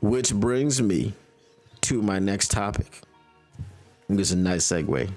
Which brings me to my next topic. This is a nice segue.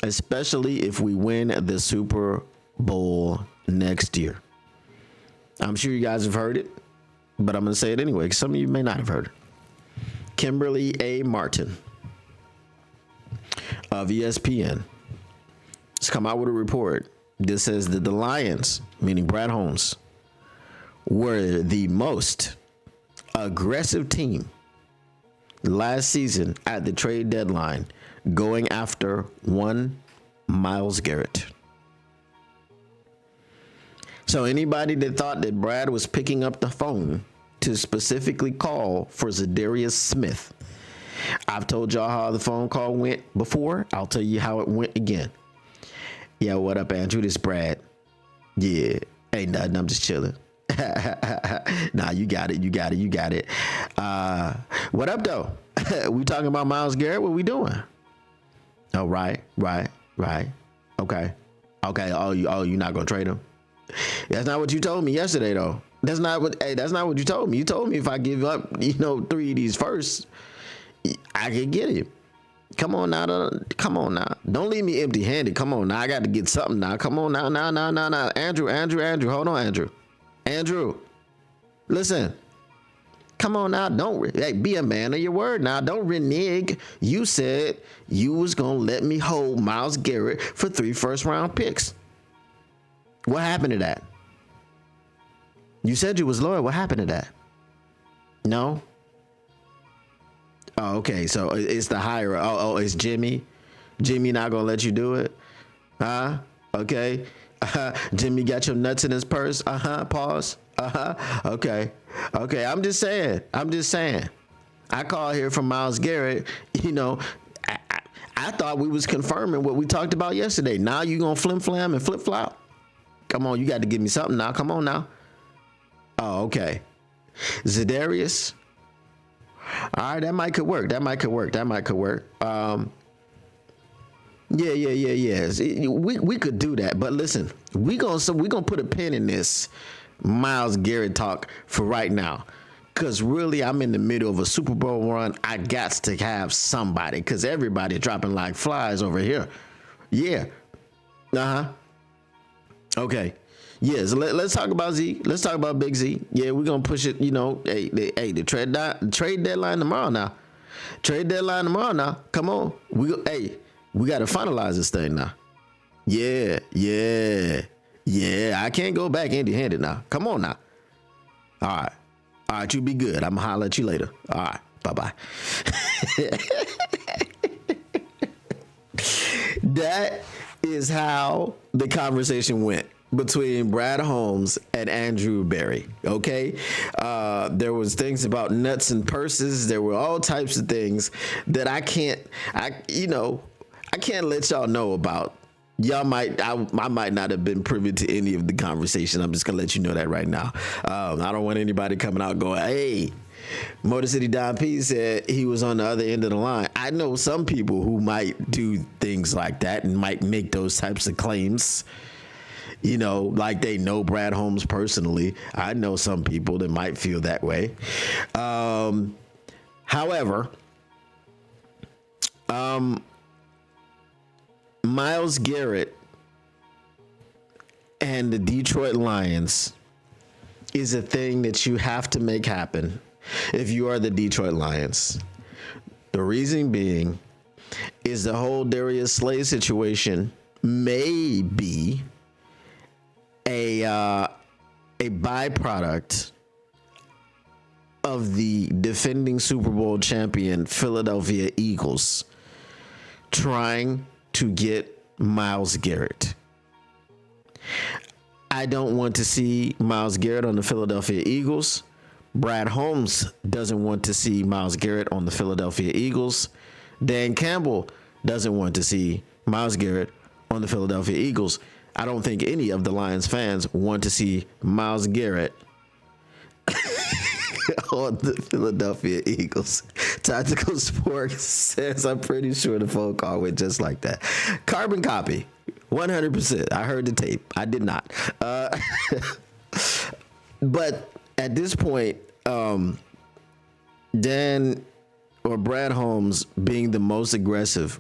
Especially if we win the Super Bowl next year. I'm sure you guys have heard it, but I'm going to say it anyway, because some of you may not have heard it. Kimberly A. Martin of ESPN has come out with a report that says that the Lions, meaning Brad Holmes, were the most aggressive team last season at the trade deadline, going after one Miles Garrett. So anybody that thought that Brad was picking up the phone to specifically call for Zadarius Smith, I've told y'all how the phone call went before. I'll tell you how it went again. Yeah, what up, Andrew? This Brad. Yeah, ain't nothing. I'm just chilling. Nah, you got it. What up, though? We talking about Miles Garrett? What we doing? Oh, right. Okay. Oh, you not gonna trade him? That's not what you told me yesterday, though. That's not what you told me. You told me if I give up, 3 of these first, I could get him. Come on now. Don't leave me empty-handed. Come on now. I got to get something now. Come on now. Andrew. Hold on, Andrew. Listen. Come on now. Don't be a man of your word now. Don't renege. You said you was going to let me hold Miles Garrett for 3 first-round picks. What happened to that? You said you was loyal. What happened to that? No? Oh, okay. So it's the higher. Oh, it's Jimmy. Jimmy not going to let you do it? Huh? Okay. Jimmy got your nuts in his purse? Pause. Okay. I'm just saying. I call here from Miles Garrett. I thought we was confirming what we talked about yesterday. Now you going to flim-flam and flip-flop? Come on, you got to give me something now. Come on now. Oh, okay. Zadarius. All right, that might could work. Yeah. We could do that. But listen, we gonna put a pin in this Miles Garrett talk for right now. Cause really, I'm in the middle of a Super Bowl run. I got to have somebody, cause everybody dropping like flies over here. Yeah. Okay. Yeah, so let's talk about Z. Let's talk about Big Z. Yeah, we're going to push it, the trade deadline tomorrow now. Come on. We got to finalize this thing now. Yeah. I can't go back empty-handed now. Come on now. All right, you be good. I'm going to holler at you later. All right, bye-bye. That is how the conversation went between Brad Holmes and Andrew Berry. Okay. There was things about nuts and purses. There were all types of things that I can't let y'all know about. I might not have been privy to any of the conversation. I'm just gonna let you know that right now. I don't want anybody coming out going, hey, Motor City Don P said he was on the other end of the line. I know some people who might do things like that and might make those types of claims. Like they know Brad Holmes personally. I know some people that might feel that way. However, Miles Garrett and the Detroit Lions is a thing that you have to make happen if you are the Detroit Lions. The reason being is the whole Darius Slay situation may be a byproduct of the defending Super Bowl champion Philadelphia Eagles trying to get Miles Garrett. I don't want to see Miles Garrett on the Philadelphia Eagles. Brad Holmes doesn't want to see Miles Garrett on the Philadelphia Eagles. Dan Campbell doesn't want to see Miles Garrett on the Philadelphia Eagles. I don't think any of the Lions fans want to see Miles Garrett on the Philadelphia Eagles. Tactical Sports says, I'm pretty sure the phone call went just like that. Carbon copy, 100%. I heard the tape. I did not. But at this point, Dan or Brad Holmes being the most aggressive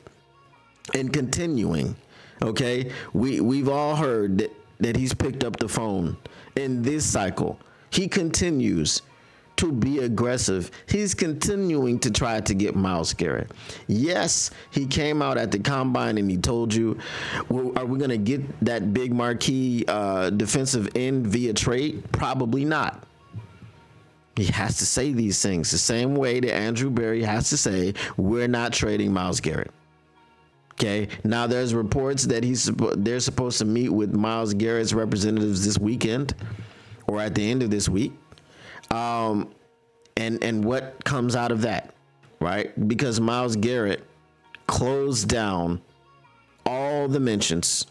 and continuing. Okay, we've all heard that he's picked up the phone in this cycle. He continues to be aggressive. He's continuing to try to get Miles Garrett. Yes, he came out at the combine and he told you, well, are we going to get that big marquee defensive end via trade? Probably not. He has to say these things the same way that Andrew Berry has to say, we're not trading Miles Garrett. Okay. Now there's reports that they're supposed to meet with Miles Garrett's representatives this weekend or at the end of this week. And what comes out of that, right? Because Miles Garrett closed down all the mentions.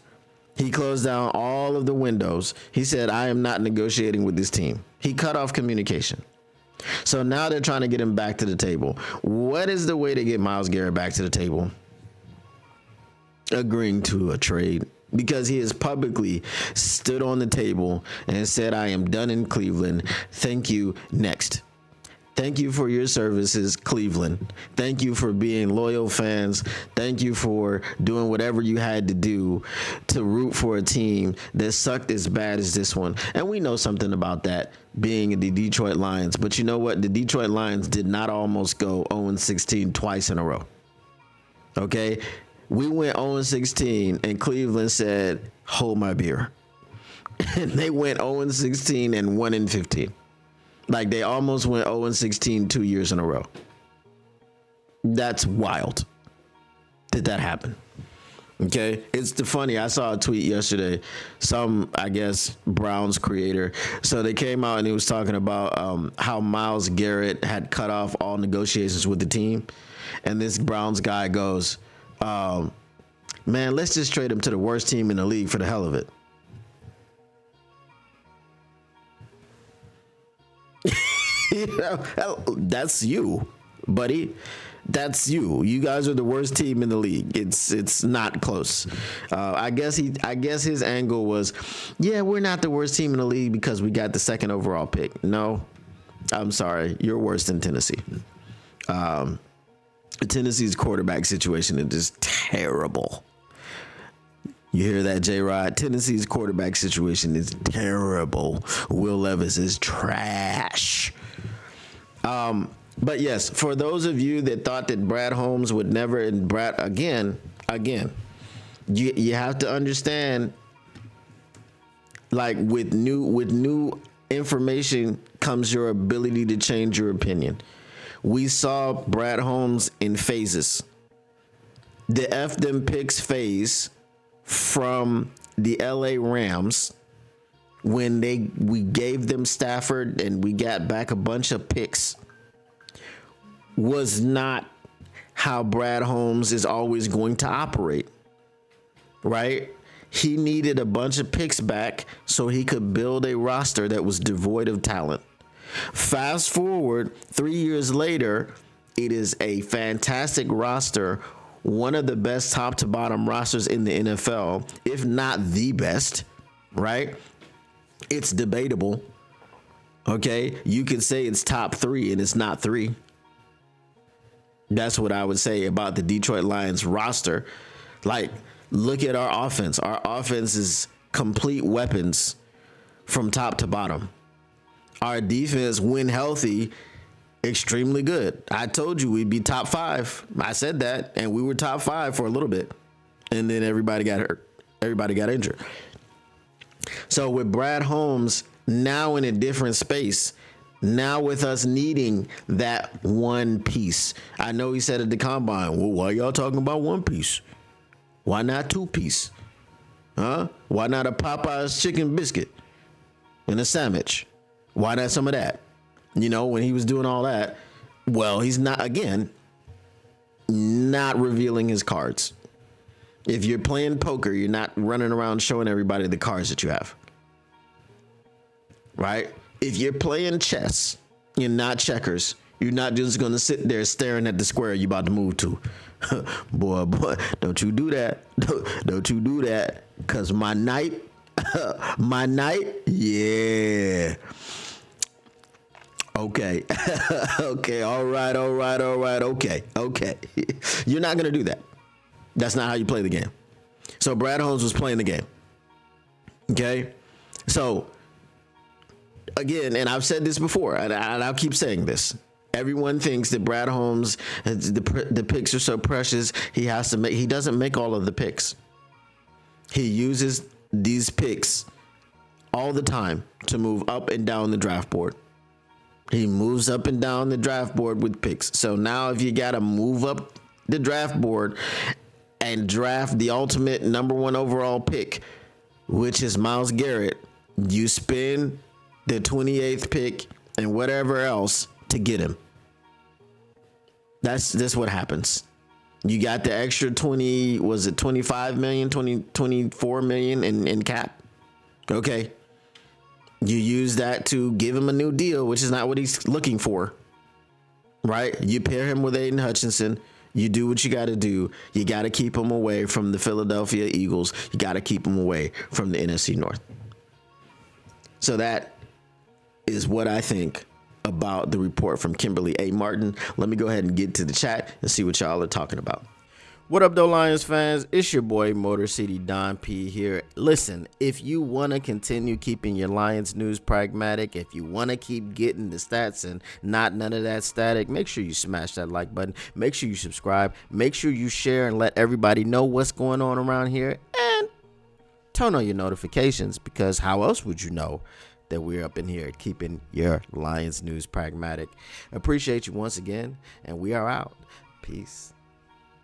He closed down all of the windows. He said, I am not negotiating with this team. He cut off communication. So now they're trying to get him back to the table. What is the way to get Miles Garrett back to the table? Agreeing to a trade, because he has publicly stood on the table and said, I am done in Cleveland. Thank you. Next. Thank you for your services, Cleveland. Thank you for being loyal fans. Thank you for doing whatever you had to do to root for a team that sucked as bad as this one. And we know something about that being the Detroit Lions. But you know what? The Detroit Lions did not almost go 0-16 twice in a row. Okay? We went 0-16 and Cleveland said, hold my beer. And they went 0-16 and 1-15. Like they almost went 0-16 2 years in a row. That's wild. Did that happen? Okay. It's funny. I saw a tweet yesterday. Some, I guess, Browns creator. So they came out and he was talking about how Miles Garrett had cut off all negotiations with the team. And this Browns guy goes, man, let's just trade him to the worst team in the league for the hell of it. You know, that's you, buddy. That's you. You guys are the worst team in the league. It's not close. I guess his angle was, yeah, we're not the worst team in the league because we got the second overall pick. No, I'm sorry, you're worse than Tennessee. Tennessee's quarterback situation is just terrible. You hear that, J-Rod? Tennessee's quarterback situation is terrible. Will Levis is trash. But yes, for those of you that thought that Brad Holmes would never, and Brad, again, you have to understand, like with new information comes your ability to change your opinion. We saw Brad Holmes in phases. The F them picks phase from the LA Rams when we gave them Stafford and we got back a bunch of picks was not how Brad Holmes is always going to operate, right? He needed a bunch of picks back so he could build a roster that was devoid of talent. Fast forward 3 years later, it is a fantastic roster, one of the best top to bottom rosters in the NFL, if not the best, right? It's debatable. Okay, you could say it's top three and it's not three. That's what I would say about the Detroit Lions roster. Like, look at our offense. Our offense is complete weapons from top to bottom. Our defense, when healthy, extremely good. I told you we'd be top five. I said that, and we were top five for a little bit. And then everybody got hurt. Everybody got injured. So with Brad Holmes now in a different space, now with us needing that one piece. I know he said at the combine, well, why y'all talking about one piece? Why not two piece? Huh? Why not a Popeye's chicken biscuit and a sandwich? Why not some of that? You know, when he was doing all that, well, he's not, again, not revealing his cards. If you're playing poker, you're not running around showing everybody the cards that you have. Right? If you're playing chess, you're not checkers. You're not just going to sit there staring at the square you're about to move to. boy, don't you do that. Don't you do that. Because my night, yeah. Okay. Okay. Okay. All right. Okay. You're not going to do that. That's not how you play the game. So Brad Holmes was playing the game. Okay. So again, and I've said this before, and I'll keep saying this. Everyone thinks that Brad Holmes, the picks are so precious. He doesn't make all of the picks. He uses these picks all the time to move up and down the draft board. He moves up and down the draft board with picks. So now if you got to move up the draft board and draft the ultimate number 1 overall pick, which is Miles Garrett, you spend the 28th pick and whatever else to get him. That's what happens. You got the extra 25 million, 24 million in cap. Okay. You use that to give him a new deal, which is not what he's looking for. Right? You pair him with Aidan Hutchinson. You do what you got to do. You got to keep him away from the Philadelphia Eagles. You got to keep him away from the NFC North. So that is what I think about the report from Kimberly A. Martin. Let me go ahead and get to the chat and see what y'all are talking about. What up, though, Lions fans? It's your boy, Motor City Don P here. Listen, if you want to continue keeping your Lions news pragmatic, if you want to keep getting the stats and not none of that static, make sure you smash that like button. Make sure you subscribe. Make sure you share and let everybody know what's going on around here. And turn on your notifications, because how else would you know that we're up in here keeping your Lions news pragmatic? Appreciate you once again, and we are out. Peace.